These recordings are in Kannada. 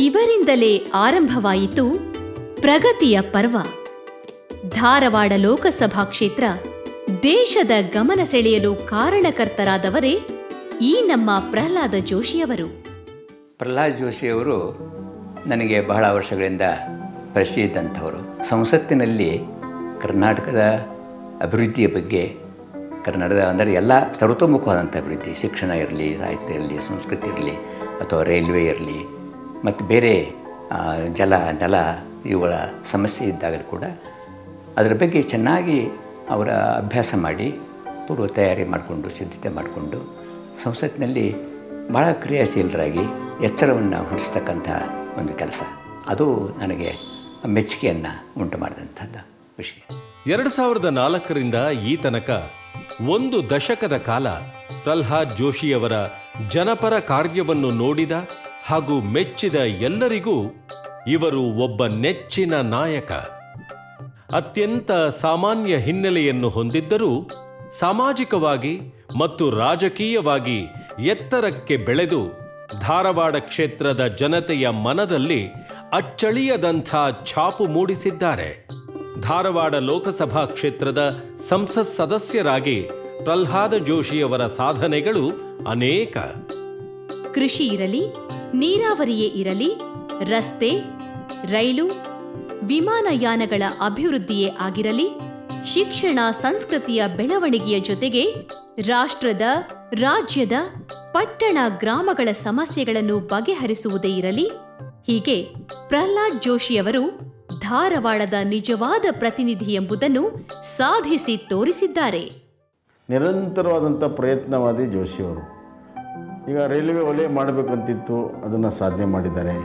ಇವರಿಂದಲೇ ಆರಂಭವಾಯಿತು ಪ್ರಗತಿಯ ಪರ್ವ. ಧಾರವಾಡ ಲೋಕಸಭಾ ಕ್ಷೇತ್ರ ದೇಶದ ಗಮನ ಸೆಳೆಯಲು ಕಾರಣಕರ್ತರಾದವರೇ ಈ ನಮ್ಮ ಪ್ರಹ್ಲಾದ ಜೋಶಿಯವರು. ಪ್ರಹ್ಲಾದ್ ಜೋಶಿಯವರು ನನಗೆ ಬಹಳ ವರ್ಷಗಳಿಂದ ಪರಿಚಯ ಇದ್ದಂಥವರು. ಸಂಸತ್ತಿನಲ್ಲಿ ಕರ್ನಾಟಕದ ಅಭಿವೃದ್ಧಿಯ ಬಗ್ಗೆ, ಕರ್ನಾಟಕದ ಅಂದರೆ ಎಲ್ಲ ಸರ್ವತೋಮುಖವಾದಂಥ ಅಭಿವೃದ್ಧಿ, ಶಿಕ್ಷಣ ಇರಲಿ, ಸಾಹಿತ್ಯ ಇರಲಿ, ಸಂಸ್ಕೃತಿ ಇರಲಿ, ಅಥವಾ ರೈಲ್ವೆ ಇರಲಿ, ಮತ್ತು ಬೇರೆ ಜಲ ನೆಲ ಇವುಗಳ ಸಮಸ್ಯೆ ಇದ್ದಾಗ ಕೂಡ ಅದರ ಬಗ್ಗೆ ಚೆನ್ನಾಗಿ ಅವರ ಅಭ್ಯಾಸ ಮಾಡಿ ಪೂರ್ವ ತಯಾರಿ ಮಾಡಿಕೊಂಡು ಸಿದ್ಧತೆ ಮಾಡಿಕೊಂಡು ಸಂಸತ್ತಿನಲ್ಲಿ ಭಾಳ ಕ್ರಿಯಾಶೀಲರಾಗಿ ಎಚ್ಚರವನ್ನು ಹುಟ್ಟಿಸ್ತಕ್ಕಂಥ ಒಂದು ಕೆಲಸ, ಅದು ನನಗೆ ಮೆಚ್ಚುಗೆಯನ್ನು ಉಂಟು ಮಾಡಿದಂಥದ್ದು ವಿಷಯ. 2004ರಿಂದ ಈ ತನಕ 1 ದಶಕದ ಕಾಲ ಪ್ರಹ್ಲಾದ್ ಜೋಶಿಯವರ ಜನಪರ ಕಾರ್ಯವನ್ನು ನೋಡಿದ ಹಾಗೂ ಮೆಚ್ಚಿದ ಎಲ್ಲರಿಗೂ ಇವರು ಒಬ್ಬ ನೆಚ್ಚಿನ ನಾಯಕ. ಅತ್ಯಂತ ಸಾಮಾನ್ಯ ಹಿನ್ನೆಲೆಯನ್ನು ಹೊಂದಿದ್ದರೂ ಸಾಮಾಜಿಕವಾಗಿ ಮತ್ತು ರಾಜಕೀಯವಾಗಿ ಎತ್ತರಕ್ಕೆ ಬೆಳೆದು ಧಾರವಾಡ ಕ್ಷೇತ್ರದ ಜನತೆಯ ಮನದಲ್ಲಿ ಅಚ್ಚಳಿಯದಂಥ ಛಾಪು ಮೂಡಿಸಿದ್ದಾರೆ. ಧಾರವಾಡ ಲೋಕಸಭಾ ಕ್ಷೇತ್ರದ ಸಂಸತ್ ಸದಸ್ಯರಾಗಿ ಪ್ರಹ್ಲಾದ ಜೋಶಿಯವರ ಸಾಧನೆಗಳು ಅನೇಕ. ಕೃಷಿ ಇರಲಿ, ನೀರಾವರಿಯೇ ಇರಲಿ, ರಸ್ತೆ, ರೈಲು, ವಿಮಾನಯಾನಗಳ ಅಭಿವೃದ್ಧಿಯೇ ಆಗಿರಲಿ, ಶಿಕ್ಷಣ ಸಂಸ್ಕೃತಿಯ ಬೆಳವಣಿಗೆಯ ಜೊತೆಗೆ ರಾಷ್ಟ್ರದ, ರಾಜ್ಯದ, ಪಟ್ಟಣ ಗ್ರಾಮಗಳ ಸಮಸ್ಯೆಗಳನ್ನು ಬಗೆಹರಿಸುವುದೇ ಇರಲಿ, ಹೀಗೆ ಪ್ರಹ್ಲಾದ್ ಜೋಶಿಯವರು ಧಾರವಾಡದ ನಿಜವಾದ ಪ್ರತಿನಿಧಿ ಎಂಬುದನ್ನು ಸಾಧಿಸಿ ತೋರಿಸಿದ್ದಾರೆ. ನಿರಂತರವಾದಂಥ ಪ್ರಯತ್ನವಾದಿ ಜೋಶಿಯವರು. ಈಗ ರೈಲ್ವೆ ವಲಯ ಮಾಡಬೇಕಂತಿತ್ತು, ಅದನ್ನು ಸಾಧನೆ ಮಾಡಿದ್ದಾರೆ.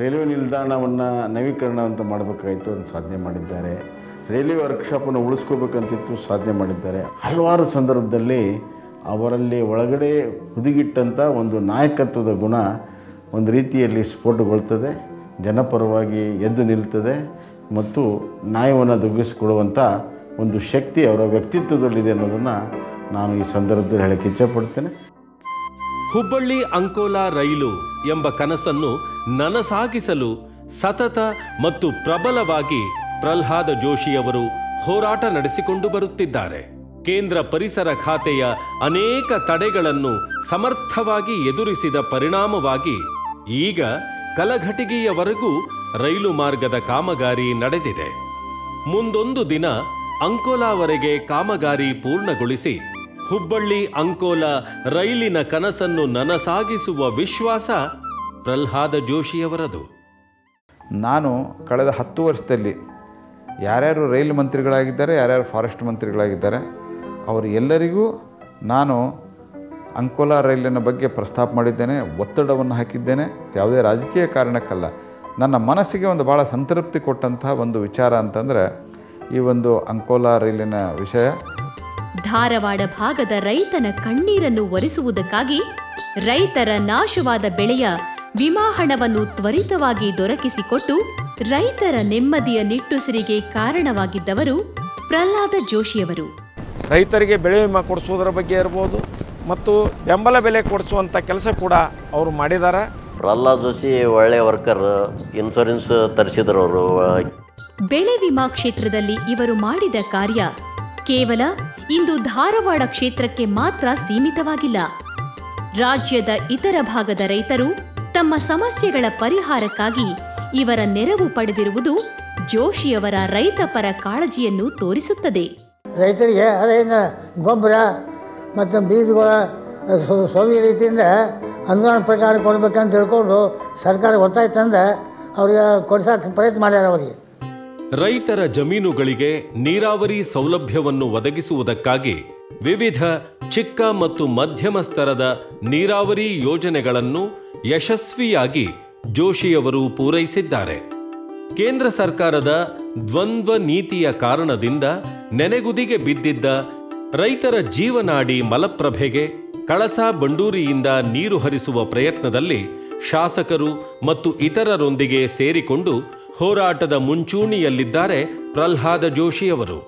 ರೈಲ್ವೆ ನಿಲ್ದಾಣವನ್ನು ನವೀಕರಣ ಅಂತ ಮಾಡಬೇಕಾಯಿತು, ಅದನ್ನು ಸಾಧನೆ ಮಾಡಿದ್ದಾರೆ. ರೈಲ್ವೆ ವರ್ಕ್ಶಾಪನ್ನು ಉಳಿಸ್ಕೋಬೇಕಂತಿತ್ತು, ಸಾಧನೆ ಮಾಡಿದ್ದಾರೆ. ಹಲವಾರು ಸಂದರ್ಭದಲ್ಲಿ ಅವರಲ್ಲಿ ಒಳಗಡೆ ಹುದುಗಿಟ್ಟಂಥ ಒಂದು ನಾಯಕತ್ವದ ಗುಣ ಒಂದು ರೀತಿಯಲ್ಲಿ ಸ್ಫೋಟಗೊಳ್ತದೆ, ಜನಪರವಾಗಿ ಎದ್ದು ನಿಲ್ತದೆ ಮತ್ತು ನ್ಯಾಯವನ್ನು ದೊರಕಿಸಿಕೊಡುವಂಥ ಒಂದು ಶಕ್ತಿ ಅವರ ವ್ಯಕ್ತಿತ್ವದಲ್ಲಿದೆ ಅನ್ನೋದನ್ನು ನಾನು ಈ ಸಂದರ್ಭದಲ್ಲಿ ಹೇಳಕ್ಕೆ ಇಚ್ಛೆಪಡ್ತೇನೆ. ಹುಬ್ಬಳ್ಳಿ ಅಂಕೋಲಾ ರೈಲು ಎಂಬ ಕನಸನ್ನು ನನಸಾಗಿಸಲು ಸತತ ಮತ್ತು ಪ್ರಬಲವಾಗಿ ಪ್ರಹ್ಲಾದ ಜೋಶಿಯವರು ಹೋರಾಟ ನಡೆಸಿಕೊಂಡು ಬರುತ್ತಿದ್ದಾರೆ. ಕೇಂದ್ರ ಪರಿಸರ ಖಾತೆಯ ಅನೇಕ ತಡೆಗಳನ್ನು ಸಮರ್ಥವಾಗಿ ಎದುರಿಸಿದ ಪರಿಣಾಮವಾಗಿ ಈಗ ಕಲಘಟಗಿಯವರೆಗೂ ರೈಲು ಮಾರ್ಗದ ಕಾಮಗಾರಿ ನಡೆದಿದೆ. ಮುಂದೊಂದು ದಿನ ಅಂಕೋಲಾವರೆಗೆ ಕಾಮಗಾರಿ ಪೂರ್ಣಗೊಳಿಸಿ ಹುಬ್ಬಳ್ಳಿ ಅಂಕೋಲಾ ರೈಲಿನ ಕನಸನ್ನು ನನಸಾಗಿಸುವ ವಿಶ್ವಾಸ ಪ್ರಹ್ಲಾದ ಜೋಶಿಯವರದು. ನಾನು ಕಳೆದ 10 ವರ್ಷದಲ್ಲಿ ಯಾರ್ಯಾರು ರೈಲು ಮಂತ್ರಿಗಳಾಗಿದ್ದಾರೆ, ಯಾರ್ಯಾರು ಫಾರೆಸ್ಟ್ ಮಂತ್ರಿಗಳಾಗಿದ್ದಾರೆ, ಅವರು ಎಲ್ಲರಿಗೂ ನಾನು ಅಂಕೋಲಾ ರೈಲಿನ ಬಗ್ಗೆ ಪ್ರಸ್ತಾಪ ಮಾಡಿದ್ದೇನೆ, ಒತ್ತಡವನ್ನು ಹಾಕಿದ್ದೇನೆ. ಯಾವುದೇ ರಾಜಕೀಯ ಕಾರಣಕ್ಕಲ್ಲ, ನನ್ನ ಮನಸ್ಸಿಗೆ ಒಂದು ಭಾಳ ಸಂತೃಪ್ತಿ ಕೊಟ್ಟಂಥ ಒಂದು ವಿಚಾರ ಅಂತಂದರೆ ಈ ಒಂದು ಅಂಕೋಲಾ ರೈಲಿನ ವಿಷಯ. ಧಾರವಾಡ ಭಾಗದ ರೈತನ ಕಣ್ಣೀರನ್ನು ಒರೆಸುವುದಕ್ಕಾಗಿ ರೈತರ ನಾಶವಾದ ಬೆಳೆಯ ವಿಮಾ ಹಣವನ್ನು ತ್ವರಿತವಾಗಿ ದೊರಕಿಸಿಕೊಟ್ಟು ರೈತರ ನೆಮ್ಮದಿಯ ನಿಟ್ಟುಸಿರಿಗೆ ಕಾರಣವಾಗಿದ್ದವರು ಪ್ರಹ್ಲಾದ ಜೋಶಿಯವರು. ರೈತರಿಗೆ ಬೆಳೆ ವಿಮಾ ಕೊಡಿಸುವುದರ ಬಗ್ಗೆ ಇರ್ಬೋದು ಮತ್ತು ಬೆಂಬಲ ಬೆಲೆ ಕೊಡಿಸುವಂಥ ಕೆಲಸ ಕೂಡ ಅವರು ಮಾಡಿದ್ದಾರೆ. ಪ್ರಹ್ಲಾದ್ ಜೋಶಿ ಒಳ್ಳೆಯ ವರ್ಕರ್, ಇನ್ಶೂರೆನ್ಸ್ ತರಿಸಿದ್ರು. ಬೆಳೆ ವಿಮಾ ಕ್ಷೇತ್ರದಲ್ಲಿ ಇವರು ಮಾಡಿದ ಕಾರ್ಯ ಕೇವಲ ಇಂದು ಧಾರವಾಡ ಕ್ಷೇತ್ರಕ್ಕೆ ಮಾತ್ರ ಸೀಮಿತವಾಗಿಲ್ಲ. ರಾಜ್ಯದ ಇತರ ಭಾಗದ ರೈತರು ತಮ್ಮ ಸಮಸ್ಯೆಗಳ ಪರಿಹಾರಕ್ಕಾಗಿ ಇವರ ನೆರವು ಪಡೆದಿರುವುದು ಜೋಶಿಯವರ ರೈತಪರ ಕಾಳಜಿಯನ್ನು ತೋರಿಸುತ್ತದೆ. ರೈತರಿಗೆ ಅದರಿಂದ ಗೊಬ್ಬರ ಮತ್ತು ಬೀಜಗಳ ಸವಿ ರೀತಿಯಿಂದ ಅನುದಾನ ಪ್ರಕಾರ ಕೊಡಬೇಕಂತ ತಿಳ್ಕೊಂಡು ಸರ್ಕಾರ ಒತ್ತಾಯ ತಂದು ಅವ್ರಿಗೆ ಕೊಡಿಸೋಕೆ ಪ್ರಯತ್ನ ಮಾಡ್ಯಾರ. ಅವರಿಗೆ ರೈತರ ಜಮೀನುಗಳಿಗೆ ನೀರಾವರಿ ಸೌಲಭ್ಯವನ್ನು ಒದಗಿಸುವುದಕ್ಕಾಗಿ ವಿವಿಧ ಚಿಕ್ಕ ಮತ್ತು ಮಧ್ಯಮ ಸ್ತರದ ನೀರಾವರಿ ಯೋಜನೆಗಳನ್ನು ಯಶಸ್ವಿಯಾಗಿ ಜೋಶಿಯವರು ಪೂರೈಸಿದ್ದಾರೆ. ಕೇಂದ್ರ ಸರ್ಕಾರದ ದ್ವಂದ್ವ ನೀತಿಯ ಕಾರಣದಿಂದ ನೆನೆಗುದಿಗೆ ಬಿದ್ದಿದ್ದ ರೈತರ ಜೀವನಾಡಿ ಮಲಪ್ರಭೆಗೆ ಕಳಸಾ ಬಂಡೂರಿಯಿಂದ ನೀರು ಹರಿಸುವ ಪ್ರಯತ್ನದಲ್ಲಿ ಶಾಸಕರು ಮತ್ತು ಇತರರೊಂದಿಗೆ ಸೇರಿಕೊಂಡು ಹೋರಾಟದ ಮುಂಚೂಣಿಯಲ್ಲಿದ್ದಾರೆ ಪ್ರಹ್ಲಾದ ಜೋಶಿಯವರು.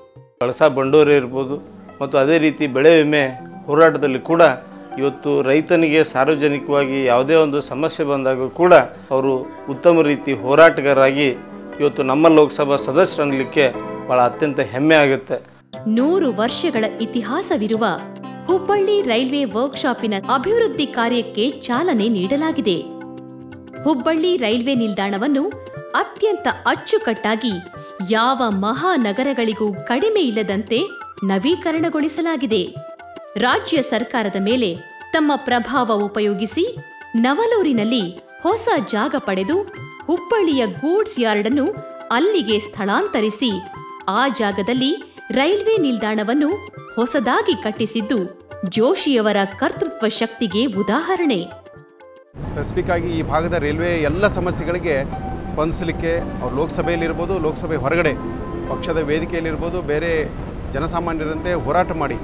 ಕಳಸಾ ಬಂಡೂರಿ ಇರ್ಬೋದು ಮತ್ತು ಅದೇ ರೀತಿ ಬೆಳೆ ವಿಮೆ ಹೋರಾಟದಲ್ಲಿ ಕೂಡ ಇವತ್ತು ರೈತನಿಗೆ ಸಾರ್ವಜನಿಕವಾಗಿ ಯಾವುದೇ ಒಂದು ಸಮಸ್ಯೆ ಬಂದಾಗ ಕೂಡ ಅವರು ಉತ್ತಮ ರೀತಿ ಹೋರಾಟಗಾರರಾಗಿ ಇವತ್ತು ನಮ್ಮ ಲೋಕಸಭಾ ಸದಸ್ಯರನ್ನಲಿಕ್ಕೆ ಬಹಳ ಅತ್ಯಂತ ಹೆಮ್ಮೆ ಆಗುತ್ತೆ. 100 ವರ್ಷಗಳ ಇತಿಹಾಸವಿರುವ ಹುಬ್ಬಳ್ಳಿ ರೈಲ್ವೆ ವರ್ಕ್ಶಾಪಿನ ಅಭಿವೃದ್ಧಿ ಕಾರ್ಯಕ್ಕೆ ಚಾಲನೆ ನೀಡಲಾಗಿದೆ. ಹುಬ್ಬಳ್ಳಿ ರೈಲ್ವೆ ನಿಲ್ದಾಣವನ್ನು ಅತ್ಯಂತ ಅಚ್ಚುಕಟ್ಟಾಗಿ ಯಾವ ಮಹಾನಗರಗಳಿಗೂ ಕಡಿಮೆ ಇಲ್ಲದಂತೆ ನವೀಕರಣಗೊಳಿಸಲಾಗಿದೆ. ರಾಜ್ಯ ಸರ್ಕಾರದ ಮೇಲೆ ತಮ್ಮ ಪ್ರಭಾವ ಉಪಯೋಗಿಸಿ ನವಲೂರಿನಲ್ಲಿ ಹೊಸ ಜಾಗ ಪಡೆದು ಹುಬ್ಬಳ್ಳಿಯ ಗೂಡ್ಸ್ ಯಾರ್ಡ್ ಅನ್ನು ಅಲ್ಲಿಗೆ ಸ್ಥಳಾಂತರಿಸಿ ಆ ಜಾಗದಲ್ಲಿ ರೈಲ್ವೆ ನಿಲ್ದಾಣವನ್ನು ಹೊಸದಾಗಿ ಕಟ್ಟಿಸಿದ್ದು ಜೋಶಿಯವರ ಕರ್ತೃತ್ವ ಶಕ್ತಿಗೆ ಉದಾಹರಣೆ. ಸ್ಪೆಸಿಫಿಕ್ ಆಗಿ ಈ ಭಾಗದ ರೈಲ್ವೆ ಎಲ್ಲ ಸಮಸ್ಯೆಗಳಿಗೆ ಸ್ಪಂದಿಸಲಿಕ್ಕೆ ಅವರು ಲೋಕಸಭೆಯಲ್ಲಿರ್ಬೋದು, ಲೋಕಸಭೆ ಹೊರಗಡೆ ಪಕ್ಷದ ವೇದಿಕೆಯಲ್ಲಿರ್ಬೋದು, ಬೇರೆ ಜನಸಾಮಾನ್ಯರಂತೆ ಹೋರಾಟ ಮಾಡಿ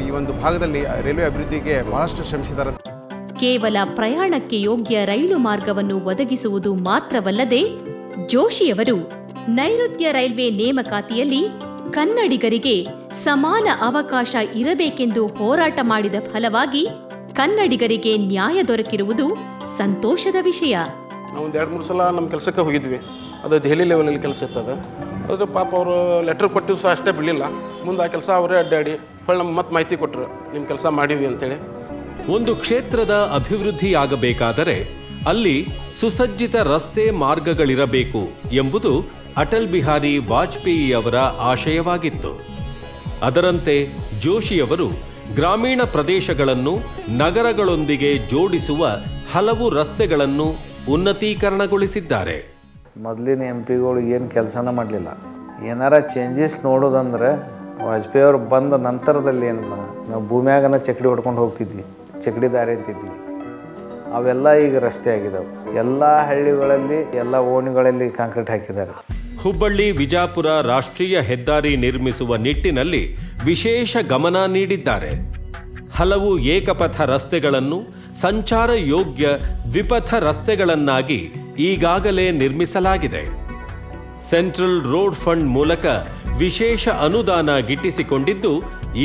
ಈ ಒಂದು ಭಾಗದಲ್ಲಿ ರೈಲ್ವೆ ಅಭಿವೃದ್ಧಿಗೆ ಬಹಳಷ್ಟು ಶ್ರಮಿಸಿದ್ದಾರೆ. ಕೇವಲ ಪ್ರಯಾಣಕ್ಕೆ ಯೋಗ್ಯ ರೈಲು ಮಾರ್ಗವನ್ನು ಒದಗಿಸುವುದು ಮಾತ್ರವಲ್ಲದೆ ಜೋಶಿಯವರು ನೈಋತ್ಯ ರೈಲ್ವೆ ನೇಮಕಾತಿಯಲ್ಲಿ ಕನ್ನಡಿಗರಿಗೆ ಸಮಾನ ಅವಕಾಶ ಇರಬೇಕೆಂದು ಹೋರಾಟ ಮಾಡಿದ ಫಲವಾಗಿ ಕನ್ನಡಿಗರಿಗೆ ನ್ಯಾಯ ದೊರಕಿರುವುದು ಸಂತೋಷದ ವಿಷಯ. ನಾವು ಒಂದು 2-3 ಸಲ ನಮ್ಮ ಕೆಲಸಕ್ಕೆ ಹೋಗಿದ್ವಿ. ಅದು ದೆಹಲಿ ಲೆವೆಲಲ್ಲಿ ಕೆಲಸ ಇರ್ತದೆ. ಅದ್ರ ಪಾಪ ಅವರು ಲೆಟ್ರ್ ಕೊಟ್ಟಿದ್ದು ಸಹ ಅಷ್ಟೇ ಬಿಡಲಿಲ್ಲ. ಮುಂದೆ ಆ ಕೆಲಸ ಅವರೇ ಅಡ್ಡಾಡಿ ಹೊಳ್ಳಿ ನಮ್ಗೆ ಮತ್ತೆ ಮಾಹಿತಿ ಕೊಟ್ಟರು, ನಿಮ್ಮ ಕೆಲಸ ಮಾಡೀವಿ ಅಂತೇಳಿ. ಒಂದು ಕ್ಷೇತ್ರದ ಅಭಿವೃದ್ಧಿಯಾಗಬೇಕಾದರೆ ಅಲ್ಲಿ ಸುಸಜ್ಜಿತ ರಸ್ತೆ ಮಾರ್ಗಗಳಿರಬೇಕು ಎಂಬುದು ಅಟಲ್ ಬಿಹಾರಿ ವಾಜಪೇಯಿಯವರ ಆಶಯವಾಗಿತ್ತು. ಅದರಂತೆ ಜೋಶಿಯವರು ಗ್ರಾಮೀಣ ಪ್ರದೇಶಗಳನ್ನು ನಗರಗಳೊಂದಿಗೆ ಜೋಡಿಸುವ ಹಲವು ರಸ್ತೆಗಳನ್ನು ಉನ್ನತೀಕರಣಗೊಳಿಸಿದ್ದಾರೆ. ಮೊದಲಿನ MP ಗಳು ಏನು ಕೆಲಸನ ಮಾಡಲಿಲ್ಲ. ಏನಾರ ಚೇಂಜಸ್ ನೋಡೋದಂದ್ರೆ ವಾಜಪೇಯಿ ಅವರು ಬಂದ ನಂತರದಲ್ಲಿ ಏನು ನಾವು ಭೂಮಿಯಾಗನ ಚಕಡಿ ಹೊಡ್ಕೊಂಡು ಹೋಗ್ತಿದ್ವಿ, ಚಕಡಿ ದಾರಿ ಅಂತಿದ್ವಿ. ಅವೆಲ್ಲ ಈಗ ರಸ್ತೆ ಆಗಿದ್ದಾವೆ. ಎಲ್ಲ ಹಳ್ಳಿಗಳಲ್ಲಿ ಎಲ್ಲ ಓಣಿಗಳಲ್ಲಿ ಕಾಂಕ್ರೀಟ್ ಹಾಕಿದ್ದಾರೆ. ಹುಬ್ಬಳ್ಳಿ ವಿಜಾಪುರ ರಾಷ್ಟ್ರೀಯ ಹೆದ್ದಾರಿ ನಿರ್ಮಿಸುವ ನಿಟ್ಟಿನಲ್ಲಿ ವಿಶೇಷ ಗಮನ ನೀಡಿದ್ದಾರೆ. ಹಲವು ಏಕಪಥ ರಸ್ತೆಗಳನ್ನು ಸಂಚಾರ ಯೋಗ್ಯ ದ್ವಿಪಥ ರಸ್ತೆಗಳನ್ನಾಗಿ ಈಗಾಗಲೇ ನಿರ್ಮಿಸಲಾಗಿದೆ. ಸೆಂಟ್ರಲ್ ರೋಡ್ ಫಂಡ್ ಮೂಲಕ ವಿಶೇಷ ಅನುದಾನ ಗಿಟ್ಟಿಸಿಕೊಂಡಿದ್ದು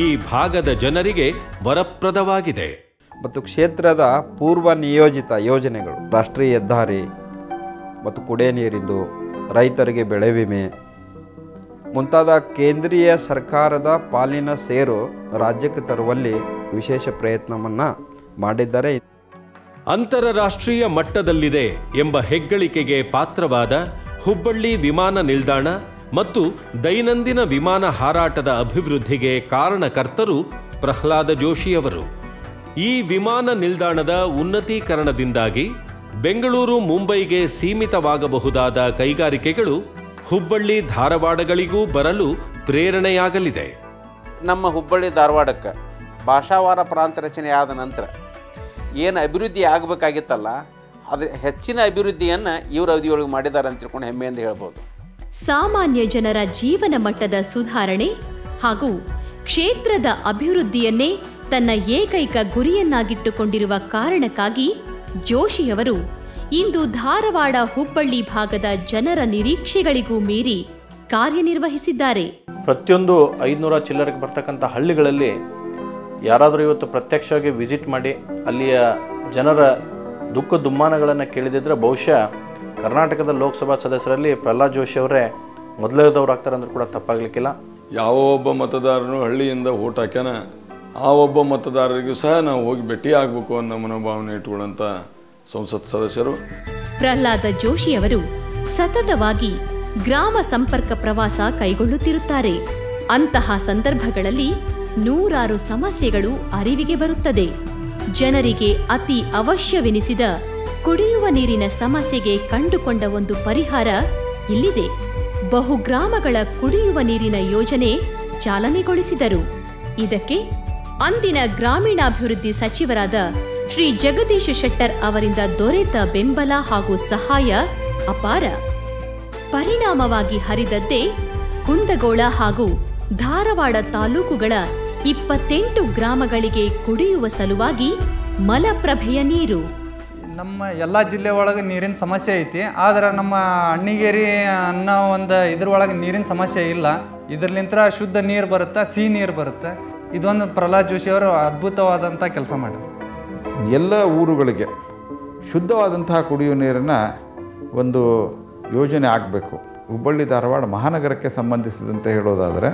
ಈ ಭಾಗದ ಜನರಿಗೆ ವರಪ್ರದವಾಗಿದೆ. ಮತ್ತು ಕ್ಷೇತ್ರದ ಪೂರ್ವ ನಿಯೋಜಿತ ಯೋಜನೆಗಳು, ರಾಷ್ಟ್ರೀಯ ಹೆದ್ದಾರಿ ಮತ್ತು ಕುಡಿಯ ನೀರಿಂದು, ರೈತರಿಗೆ ಬೆಳೆ ವಿಮೆ ಮುಂತಾದ ಕೇಂದ್ರೀಯ ಸರ್ಕಾರದ ಪಾಲಿನ ಸೇರು ರಾಜ್ಯಕ್ಕೆ ತರುವಲ್ಲಿ ವಿಶೇಷ ಪ್ರಯತ್ನವನ್ನು ಮಾಡಿದ್ದಾರೆ. ಅಂತಾರಾಷ್ಟ್ರೀಯ ಮಟ್ಟದಲ್ಲಿದೆ ಎಂಬ ಹೆಗ್ಗಳಿಕೆಗೆ ಪಾತ್ರವಾದ ಹುಬ್ಬಳ್ಳಿ ವಿಮಾನ ನಿಲ್ದಾಣ ಮತ್ತು ದೈನಂದಿನ ವಿಮಾನ ಹಾರಾಟದ ಅಭಿವೃದ್ಧಿಗೆ ಕಾರಣಕರ್ತರು ಪ್ರಹ್ಲಾದ ಜೋಶಿಯವರು. ಈ ವಿಮಾನ ನಿಲ್ದಾಣದ ಉನ್ನತೀಕರಣದಿಂದಾಗಿ ಬೆಂಗಳೂರು ಮುಂಬೈಗೆ ಸೀಮಿತವಾಗಬಹುದಾದ ಕೈಗಾರಿಕೆಗಳು ಹುಬ್ಬಳ್ಳಿ ಧಾರವಾಡಗಳಿಗೂ ಬರಲು ಪ್ರೇರಣೆಯಾಗಲಿದೆ. ನಮ್ಮ ಹುಬ್ಬಳ್ಳಿ ಧಾರವಾಡಕ್ಕೆ ಭಾಷಾವಾರ ಪ್ರಾಂತ ರಚನೆ ಆದ ನಂತರ ಏನು ಅಭಿವೃದ್ಧಿ ಆಗಬೇಕಾಗಿತ್ತಲ್ಲ, ಅದು ಹೆಚ್ಚಿನ ಅಭಿವೃದ್ಧಿಯನ್ನು ಇವರು ಅವಧಿಯೊಳಗೆ ಮಾಡಿದ್ದಾರೆ ಅಂತ ತಿಳ್ಕೊಂಡು ಹೆಮ್ಮೆಯಿಂದ ಹೇಳ್ಬೋದು. ಸಾಮಾನ್ಯ ಜನರ ಜೀವನ ಮಟ್ಟದ ಸುಧಾರಣೆ ಹಾಗೂ ಕ್ಷೇತ್ರದ ಅಭಿವೃದ್ಧಿಯನ್ನೇ ತನ್ನ ಏಕೈಕ ಗುರಿಯನ್ನಾಗಿಟ್ಟುಕೊಂಡಿರುವ ಕಾರಣಕ್ಕಾಗಿ ಜೋಶಿಯವರು ಇಂದು ಧಾರವಾಡ ಹುಬ್ಬಳ್ಳಿ ಭಾಗದ ಜನರ ನಿರೀಕ್ಷೆಗಳಿಗೂ ಮೀರಿ ಕಾರ್ಯನಿರ್ವಹಿಸಿದ್ದಾರೆ. ಪ್ರತಿಯೊಂದು 500 ಚಿಲ್ಲರೆಗೆ ಬರ್ತಕ್ಕಂಥ ಹಳ್ಳಿಗಳಲ್ಲಿ ಯಾರಾದರೂ ಇವತ್ತು ಪ್ರತ್ಯಕ್ಷವಾಗಿ ವಿಸಿಟ್ ಮಾಡಿ ಅಲ್ಲಿಯ ಜನರ ದುಃಖ ದುಮ್ಮಾನಗಳನ್ನು ಕೇಳಿದಿದ್ರೆ ಬಹುಶಃ ಕರ್ನಾಟಕದ ಲೋಕಸಭಾ ಸದಸ್ಯರಲ್ಲಿ ಪ್ರಹ್ಲಾದ್ ಜೋಶಿ ಅವರೇ ಮೊದಲನೇದವ್ರು ಆಗ್ತಾರೆ ಅಂದ್ರೂ ಕೂಡ ತಪ್ಪಾಗಲಿಕ್ಕಿಲ್ಲ. ಯಾವ ಒಬ್ಬ ಮತದಾರನು ಹಳ್ಳಿಯಿಂದ ಓಟ್ ಹಾಕ್ಯಾನ ಆ ಒಬ್ಬ ಮತದಾರರಿಗೂ ಸಹ ನಾವು ಹೋಗಿ ಭೇಟಿ ಆಗಬೇಕು ಅನ್ನೋ ಮನೋಭಾವನೆ ಇಟ್ಕೊಳ್ಳೋಂಥ ಸಂಸತ್ ಸದಸ್ಯರು. ಪ್ರಹ್ಲಾದ ಜೋಶಿಯವರು ಸತತವಾಗಿ ಗ್ರಾಮ ಸಂಪರ್ಕ ಪ್ರವಾಸ ಕೈಗೊಳ್ಳುತ್ತಿರುತ್ತಾರೆ. ಅಂತಹ ಸಂದರ್ಭಗಳಲ್ಲಿ ನೂರಾರು ಸಮಸ್ಯೆಗಳು ಅರಿವಿಗೆ ಬರುತ್ತದೆ. ಜನರಿಗೆ ಅತಿ ಅವಶ್ಯವೆನಿಸಿದ ಕುಡಿಯುವ ನೀರಿನ ಸಮಸ್ಯೆಗೆ ಕಂಡುಕೊಂಡ ಒಂದು ಪರಿಹಾರ ಇಲ್ಲಿದೆ. ಬಹುಗ್ರಾಮಗಳ ಕುಡಿಯುವ ನೀರಿನ ಯೋಜನೆ ಚಾಲನೆಗೊಳಿಸಿದರು. ಇದಕ್ಕೆ ಅಂದಿನ ಗ್ರಾಮೀಣಾಭಿವೃದ್ಧಿ ಸಚಿವರಾದ ಶ್ರೀ ಜಗದೀಶ್ ಶೆಟ್ಟರ್ ಅವರಿಂದ ದೊರೆತ ಬೆಂಬಲ ಹಾಗೂ ಸಹಾಯ ಅಪಾರ. ಪರಿಣಾಮವಾಗಿ ಹರಿದದ್ದೇ ಕುಂದಗೋಳ ಹಾಗೂ ಧಾರವಾಡ ತಾಲೂಕುಗಳ 28 ಗ್ರಾಮಗಳಿಗೆ ಕುಡಿಯುವ ಸಲುವಾಗಿ ಮಲಪ್ರಭೆಯ ನೀರು. ನಮ್ಮ ಎಲ್ಲ ಜಿಲ್ಲೆ ಒಳಗೆ ನೀರಿನ ಸಮಸ್ಯೆ ಐತಿ, ಆದ್ರೆ ನಮ್ಮ ಅಣ್ಣಿಗೇರಿ ಅನ್ನೋ ಒಂದು ಇದ್ರೊಳಗೆ ನೀರಿನ ಸಮಸ್ಯೆ ಇಲ್ಲ. ಇದರ್ಲಿಂತ್ರ ಶುದ್ಧ ನೀರು ಬರುತ್ತೆ, ಸಿಹಿ ನೀರು ಬರುತ್ತೆ. ಇದೊಂದು ಪ್ರಹ್ಲಾದ್ ಜೋಶಿ ಅವರು ಅದ್ಭುತವಾದಂಥ ಕೆಲಸ ಮಾಡಿದ್ರು. ಎಲ್ಲ ಊರುಗಳಿಗೆ ಶುದ್ಧವಾದಂತಹ ಕುಡಿಯುವ ನೀರನ್ನು ಒಂದು ಯೋಜನೆ ಆಗಬೇಕು. ಹುಬ್ಬಳ್ಳಿ ಧಾರವಾಡ ಮಹಾನಗರಕ್ಕೆ ಸಂಬಂಧಿಸಿದಂತೆ ಹೇಳೋದಾದರೆ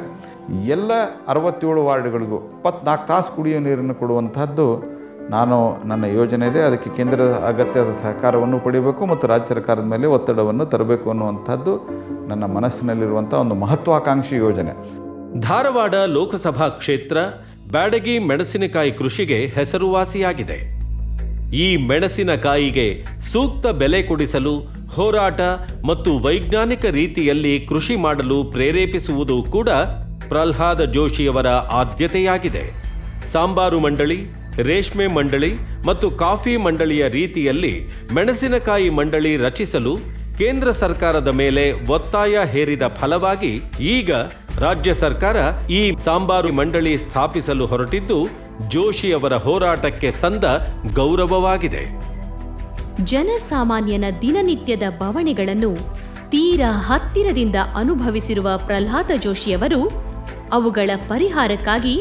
ಎಲ್ಲ 67 ವಾರ್ಡ್ಗಳಿಗೂ 24 ತಾಸು ಕುಡಿಯುವ ನೀರನ್ನು ಕೊಡುವಂಥದ್ದು ನನ್ನ ಯೋಜನೆ ಇದೆ. ಅದಕ್ಕೆ ಕೇಂದ್ರದ ಅಗತ್ಯದ ಸಹಕಾರವನ್ನು ಪಡಿಬೇಕು ಮತ್ತು ರಾಜ್ಯ ಸರ್ಕಾರದ ಮೇಲೆ ಒತ್ತಡವನ್ನು ತರಬೇಕು ಅನ್ನುವಂಥದ್ದು ನನ್ನ ಮನಸ್ಸಿನಲ್ಲಿರುವಂಥ ಒಂದು ಮಹತ್ವಾಕಾಂಕ್ಷಿ ಯೋಜನೆ. ಧಾರವಾಡ ಲೋಕಸಭಾ ಕ್ಷೇತ್ರ ಬ್ಯಾಡಗಿ ಮೆಣಸಿನಕಾಯಿ ಕೃಷಿಗೆ ಹೆಸರುವಾಸಿಯಾಗಿದೆ. ಈ ಮೆಣಸಿನಕಾಯಿಗೆ ಸೂಕ್ತ ಬೆಲೆ ಕೊಡಿಸಲು ಹೋರಾಟ ಮತ್ತು ವೈಜ್ಞಾನಿಕ ರೀತಿಯಲ್ಲಿ ಕೃಷಿ ಮಾಡಲು ಪ್ರೇರೇಪಿಸುವುದು ಕೂಡ ಪ್ರಹ್ಲಾದ ಜೋಶಿಯವರ ಆದ್ಯತೆಯಾಗಿದೆ. ಸಾಂಬಾರು ಮಂಡಳಿ, ರೇಷ್ಮೆ ಮಂಡಳಿ ಮತ್ತು ಕಾಫಿ ಮಂಡಳಿಯ ರೀತಿಯಲ್ಲಿ ಮೆಣಸಿನಕಾಯಿ ಮಂಡಳಿ ರಚಿಸಲು ಕೇಂದ್ರ ಸರ್ಕಾರದ ಮೇಲೆ ಒತ್ತಾಯ ಹೇರಿದ ಫಲವಾಗಿ ಈಗ ರಾಜ್ಯ ಸರ್ಕಾರ ಈ ಸಾಂಬಾರು ಮಂಡಳಿ ಸ್ಥಾಪಿಸಲು ಹೊರಟಿದ್ದು ಜೋಶಿಯವರ ಹೋರಾಟಕ್ಕೆ ಸಂದ ಗೌರವವಾಗಿದೆ. ಜನಸಾಮಾನ್ಯನ ದಿನನಿತ್ಯದ ಬವಣೆಗಳನ್ನು ತೀರಾ ಹತ್ತಿರದಿಂದ ಅನುಭವಿಸಿರುವ ಪ್ರಹ್ಲಾದ ಜೋಶಿಯವರು ಅವುಗಳ ಪರಿಹಾರಕ್ಕಾಗಿ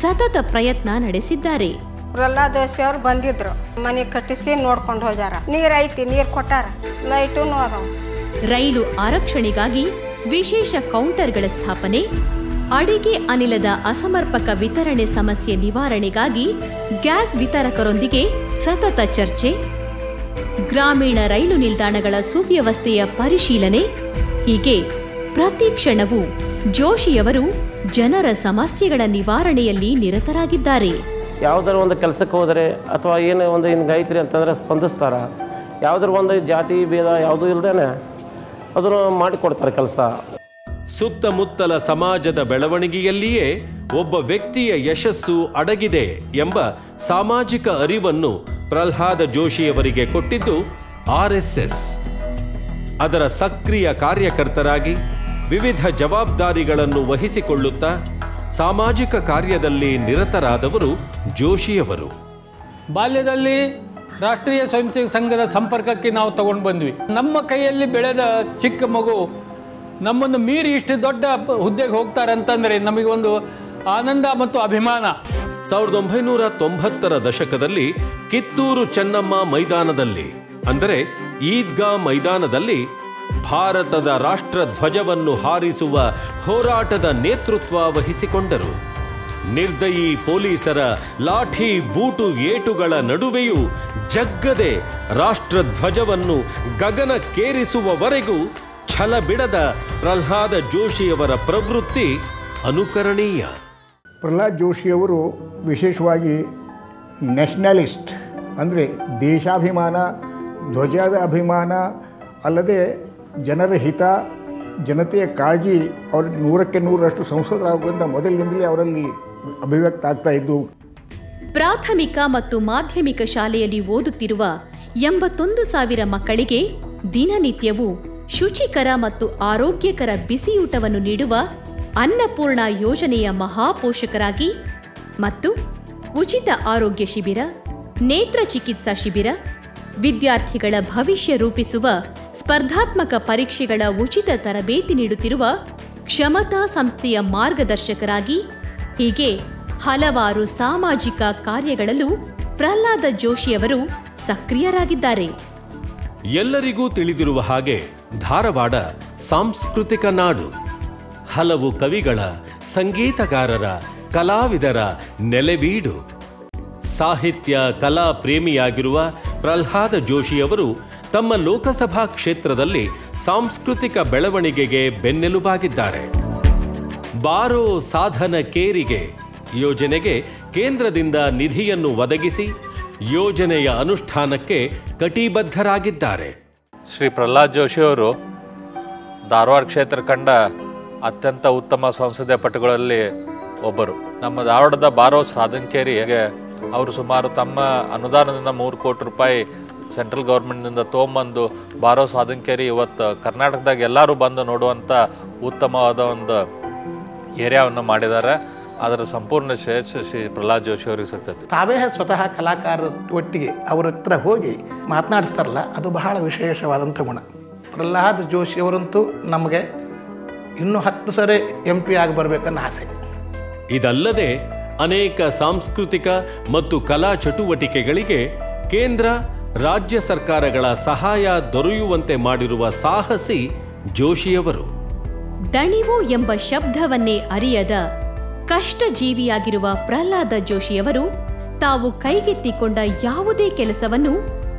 ಸತತ ಪ್ರಯತ್ನ ನಡೆಸಿದ್ದಾರೆ. ಪ್ರಹ್ಲಾದ್ ಜೋಶಿ ಅವರು ಬಂದಿದ್ರು, ಮನೆ ಕಟ್ಟಿಸಿ ನೋಡ್ಕೊಂಡು ಹೋಗ್ಯಾರ. ನೀರು ಐತಿ, ನೀರು ಕೊಟ್ಟಾರ, ಲೈಟು ಅದಾವ. ರೈಲು ಆರಕ್ಷಣೆಗಾಗಿ ವಿಶೇಷ ಕೌಂಟರ್ಗಳ ಸ್ಥಾಪನೆ, ಅಡಿಗೆ ಅನಿಲದ ಅಸಮರ್ಪಕ ವಿತರಣೆ ಸಮಸ್ಯೆ ನಿವಾರಣೆಗಾಗಿ ಗ್ಯಾಸ್ ವಿತರಕರೊಂದಿಗೆ ಸತತ ಚರ್ಚೆ, ಗ್ರಾಮೀಣ ರೈಲು ನಿಲ್ದಾಣಗಳ ಸುವ್ಯವಸ್ಥೆಯ ಪರಿಶೀಲನೆ, ಹೀಗೆ ಪ್ರತಿ ಕ್ಷಣವೂ ಜೋಶಿಯವರು ಜನರ ಸಮಸ್ಯೆಗಳ ನಿವಾರಣೆಯಲ್ಲಿ ನಿರತರಾಗಿದ್ದಾರೆ. ಯಾವುದರ ಒಂದು ಕೆಲಸಕ್ಕೆ ಹೋದರೆ ಅಥವಾ ಏನು ಒಂದು ಹಿಂಗೈತ್ರಿ ಅಂತಂದರೆ ಸ್ಪಂದಿಸ್ತಾರೆ. ಯಾವುದರ ಒಂದು ಜಾತಿ ಭೇದ ಯಾವುದೂ ಇಲ್ಲದೇನೆ ಅದನ್ನು ಮಾಡಿಕೊಡ್ತಾರೆ ಕೆಲಸ. ಸುತ್ತಮುತ್ತಲ ಸಮಾಜದ ಬೆಳವಣಿಗೆಯಲ್ಲಿಯೇ ಒಬ್ಬ ವ್ಯಕ್ತಿಯ ಯಶಸ್ಸು ಅಡಗಿದೆ ಎಂಬ ಸಾಮಾಜಿಕ ಅರಿವನ್ನು ಪ್ರಹ್ಲಾದ ಜೋಶಿಯವರಿಗೆ ಕೊಟ್ಟಿದ್ದು RSS. ಅದರ ಸಕ್ರಿಯ ಕಾರ್ಯಕರ್ತರಾಗಿ ವಿವಿಧ ಜವಾಬ್ದಾರಿಗಳನ್ನು ವಹಿಸಿಕೊಳ್ಳುತ್ತಾ ಸಾಮಾಜಿಕ ಕಾರ್ಯದಲ್ಲಿ ನಿರತರಾದವರು ಜೋಶಿಯವರು. ಬಾಲ್ಯದಲ್ಲಿ ರಾಷ್ಟ್ರೀಯ ಸ್ವಯಂ ಸೇವಕ ಸಂಘದ ಸಂಪರ್ಕಕ್ಕೆ ನಾವು ತಗೊಂಡು ಬಂದ್ವಿ. ನಮ್ಮ ಕೈಯಲ್ಲಿ ಬೆಳೆದ ಚಿಕ್ಕ ಮಗು ನಮ್ಮನ್ನು ಮೀರಿ ಇಷ್ಟು ದೊಡ್ಡ ಹುದ್ದೆಗೆ ಹೋಗ್ತಾರೆ ಅಂತಂದರೆ ನಮಗೊಂದು ಆನಂದ ಮತ್ತು ಅಭಿಮಾನ. 1990ರ ದಶಕದಲ್ಲಿ ಕಿತ್ತೂರು ಚೆನ್ನಮ್ಮ ಮೈದಾನದಲ್ಲಿ, ಅಂದರೆ ಈದ್ಗಾ ಮೈದಾನದಲ್ಲಿ ಭಾರತದ ರಾಷ್ಟ್ರ ಧ್ವಜವನ್ನು ಹಾರಿಸುವ ಹೋರಾಟದ ನೇತೃತ್ವ ವಹಿಸಿಕೊಂಡರು. ನಿರ್ದಯಿ ಪೊಲೀಸರ ಲಾಠಿ ಬೂಟು ಏಟುಗಳ ನಡುವೆಯೂ ಜಗ್ಗದೆ ರಾಷ್ಟ್ರಧ್ವಜವನ್ನು ಗಗನಕ್ಕೇರಿಸುವವರೆಗೂ ಛಲ ಬಿಡದ ಪ್ರಹ್ಲಾದ ಜೋಶಿಯವರ ಪ್ರವೃತ್ತಿ ಅನುಕರಣೀಯ. ಪ್ರಹ್ಲಾದ್ ಜೋಶಿಯವರು ವಿಶೇಷವಾಗಿ ನ್ಯಾಷನಲಿಸ್ಟ್, ಅಂದರೆ ದೇಶಾಭಿಮಾನ, ಧ್ವಜದ ಅಭಿಮಾನ ಅಲ್ಲದೆ ಜನರ ಹಿತ, ಜನತೆಯ ಕಾಳಜಿ ಅವ್ರ 100ಕ್ಕೆ 100ರಷ್ಟು ಸಂಸದರಾಗುವಂಥ ಮೊದಲಿನಿಂದಲೇ ಅವರಲ್ಲಿ ಅಭಿವ್ಯಕ್ತ ಆಗ್ತಾ ಇದ್ದು. ಪ್ರಾಥಮಿಕ ಮತ್ತು ಮಾಧ್ಯಮಿಕ ಶಾಲೆಯಲ್ಲಿ ಓದುತ್ತಿರುವ 81,000 ಮಕ್ಕಳಿಗೆ ದಿನನಿತ್ಯವೂ ಶುಚಿಕರ ಮತ್ತು ಆರೋಗ್ಯಕರ ಬಿಸಿಯೂಟವನ್ನು ನೀಡುವ ಅನ್ನಪೂರ್ಣ ಯೋಜನೆಯ ಮಹಾಪೋಷಕರಾಗಿ ಮತ್ತು ಉಚಿತ ಆರೋಗ್ಯ ಶಿಬಿರ, ನೇತ್ರ ಚಿಕಿತ್ಸಾ ಶಿಬಿರ, ವಿದ್ಯಾರ್ಥಿಗಳ ಭವಿಷ್ಯ ರೂಪಿಸುವ ಸ್ಪರ್ಧಾತ್ಮಕ ಪರೀಕ್ಷೆಗಳ ಉಚಿತ ತರಬೇತಿ ನೀಡುತ್ತಿರುವ ಕ್ಷಮತಾ ಸಂಸ್ಥೆಯ ಮಾರ್ಗದರ್ಶಕರಾಗಿ, ಹೀಗೆ ಹಲವಾರು ಸಾಮಾಜಿಕ ಕಾರ್ಯಗಳಲ್ಲೂ ಪ್ರಹ್ಲಾದ ಜೋಶಿಯವರು ಸಕ್ರಿಯರಾಗಿದ್ದಾರೆ. ಎಲ್ಲರಿಗೂ ತಿಳಿದಿರುವ ಹಾಗೆ ಧಾರವಾಡ ಸಾಂಸ್ಕೃತಿಕ ನಾಡು. ಹಲವು ಕವಿಗಳ, ಸಂಗೀತಗಾರರ, ಕಲಾವಿದರ ನೆಲೆವೀಡು. ಸಾಹಿತ್ಯ ಕಲಾ ಪ್ರೇಮಿಯಾಗಿರುವ ಪ್ರಹ್ಲಾದ ಜೋಶಿಯವರು ತಮ್ಮ ಲೋಕಸಭಾ ಕ್ಷೇತ್ರದಲ್ಲಿ ಸಾಂಸ್ಕೃತಿಕ ಬೆಳವಣಿಗೆಗೆ ಬೆನ್ನೆಲುಬಾಗಿದ್ದಾರೆ. ಬಾರೋ ಸಾಧನ ಕೇರಿಗೆ ಯೋಜನೆಗೆ ಕೇಂದ್ರದಿಂದ ನಿಧಿಯನ್ನು ಒದಗಿಸಿ ಯೋಜನೆಯ ಅನುಷ್ಠಾನಕ್ಕೆ ಕಟಿಬದ್ಧರಾಗಿದ್ದಾರೆ. ಶ್ರೀ ಪ್ರಹ್ಲಾದ್ ಜೋಶಿಯವರು ಧಾರವಾಡ ಕ್ಷೇತ್ರ ಕಂಡ ಅತ್ಯಂತ ಉತ್ತಮ ಸಂಸದೀಯ ಪಟುಗಳಲ್ಲಿ ಒಬ್ಬರು. ನಮ್ಮ ಧಾರವಾಡದ ಬಾರೋ ಸಾಧನಕೇರಿಗೆ ಅವರು ಸುಮಾರು ತಮ್ಮ ಅನುದಾನದಿಂದ 3 ಕೋಟಿ ರೂಪಾಯಿ ಸೆಂಟ್ರಲ್ ಗೌರ್ಮೆಂಟ್ನಿಂದ ತೊಗೊಂಬಂದು ಬಾರೋ ಸಾಧನಕೇರಿ ಇವತ್ತು ಕರ್ನಾಟಕದಾಗ ಎಲ್ಲರೂ ಬಂದು ನೋಡುವಂಥ ಉತ್ತಮವಾದ ಒಂದು ಏರಿಯಾವನ್ನು ಮಾಡಿದ್ದಾರೆ. ಅದರ ಸಂಪೂರ್ಣ ಶ್ರೇಷ್ಠ ಶ್ರೀ ಪ್ರಹ್ಲಾದ್ ಜೋಶಿ ಅವರಿಗೆ ಸಿಗ್ತೈತಿ. ತಾವೇ ಸ್ವತಃ ಕಲಾಕಾರರ ಒಟ್ಟಿಗೆ ಅವ್ರ ಹತ್ರ ಹೋಗಿ ಮಾತನಾಡಿಸ್ತಾರಲ್ಲ, ಅದು ಬಹಳ ವಿಶೇಷವಾದಂಥ ಗುಣ. ಪ್ರಹ್ಲಾದ್ ಜೋಶಿ ಅವರಂತೂ ನಮಗೆ ಇನ್ನೂ 10 ಸರಿ MP ಆಗಿ ಬರಬೇಕನ್ನೋ ಆಸೆ. ಇದಲ್ಲದೆ ಅನೇಕ ಸಾಂಸ್ಕೃತಿಕ ಮತ್ತು ಕಲಾ ಚಟುವಟಿಕೆಗಳಿಗೆ ಕೇಂದ್ರ ರಾಜ್ಯ ಸರ್ಕಾರಗಳ ಸಹಾಯ ದೊರೆಯುವಂತೆ ಮಾಡಿರುವ ಸಾಹಸಿ ಜೋಶಿಯವರು. ದಣಿವು ಎಂಬ ಶಬ್ದವನ್ನೇ ಅರಿಯದ ಕಷ್ಟಜೀವಿಯಾಗಿರುವ ಪ್ರಹ್ಲಾದ ಜೋಶಿಯವರು ತಾವು ಕೈಗೆತ್ತಿಕೊಂಡ ಯಾವುದೇ ಕೆಲಸವನ್ನು